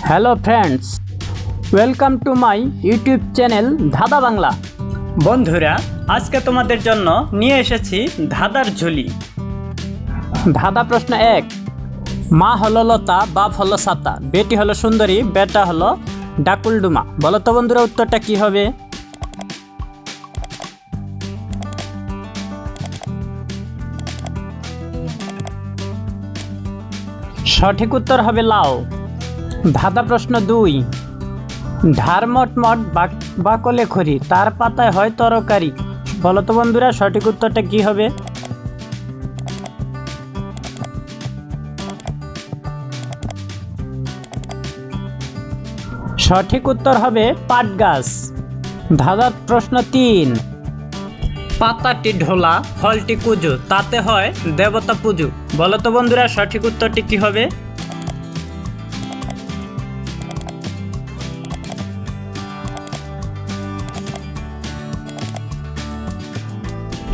Hello friends, welcome to my YouTube channel ধাঁধা বাংলা। বন্ধুরা, আজকে তোমাদের জন্য নিয়ে এসেছি ধাঁধার ঝুলি। ধাঁধা প্রশ্ন 1। মা হলো লতা, বাপ হলো ছাতা, বেটি হলো সুন্দরী, বেটা হলো ডাকুলডুমা। বলো তো বন্ধুরা, উত্তরটা কি হবে? সঠিক উত্তর হবে লাউ। ধাঁধা প্রশ্ন 2। ধার মটমট বাকলে খড়ি, তার পাতায় হয় তরকারি। বলো তো বন্ধুরা, সঠিক উত্তরটা কি হবে? সঠিক উত্তর হবে পাট গাছ। ধাঁধা প্রশ্ন 3। পাতাটি ঢোলা, ফলটি কুজু, তাতে হয় দেবতা পুজো। বলো তো বন্ধুরা, সঠিক উত্তরটি কি হবে?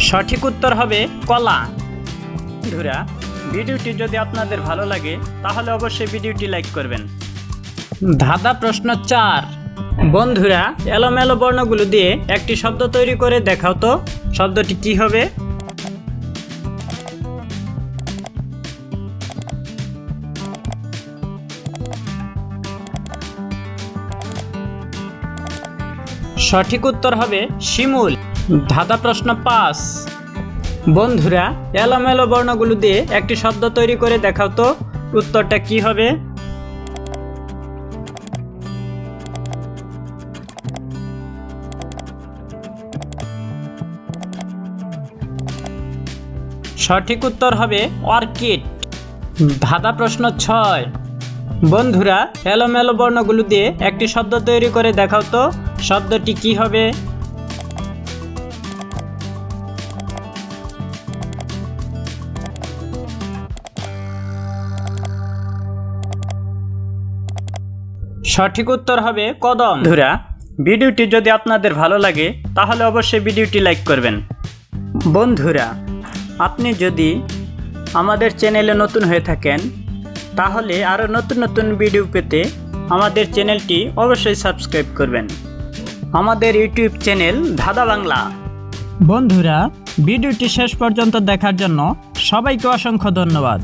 সঠিক উত্তর হবে কলা। বন্ধুরা, ভিডিওটি যদি আপনাদের ভালো লাগে তাহলে অবশ্যই ভিডিওটি লাইক করবেন। ধাঁধা প্রশ্ন 4। বন্ধুরা, এলোমেলো বর্ণগুলো দিয়ে একটি শব্দ তৈরি করে দেখাও তো, শব্দটি কি হবে? সঠিক উত্তর হবে শিমুল। ধাঁধা প্রশ্ন 5। বন্ধুরা, এলোমেলো বর্ণগুলো দিয়ে একটি শব্দ তৈরি করে দেখাও তো, উত্তরটা কি হবে? সঠিক উত্তর হবে অর্কিড। ধাঁধা প্রশ্ন 6। বন্ধুরা, এলোমেলো বর্ণগুলো দিয়ে একটি শব্দ তৈরি করে দেখাও তো, শব্দটি কি হবে? সঠিক উত্তর হবে কদম। বন্ধুরা, ভিডিওটি যদি আপনাদের ভালো লাগে তাহলে অবশ্যই ভিডিওটি লাইক করবেন। বন্ধুরা, আপনি যদি আমাদের চ্যানেলে নতুন হয়ে থাকেন তাহলে আরও নতুন নতুন ভিডিও পেতে আমাদের চ্যানেলটি অবশ্যই সাবস্ক্রাইব করবেন, আমাদের ইউটিউব চ্যানেল ধাঁধা বাংলা। বন্ধুরা, ভিডিওটি শেষ পর্যন্ত দেখার জন্য সবাইকে অসংখ্য ধন্যবাদ।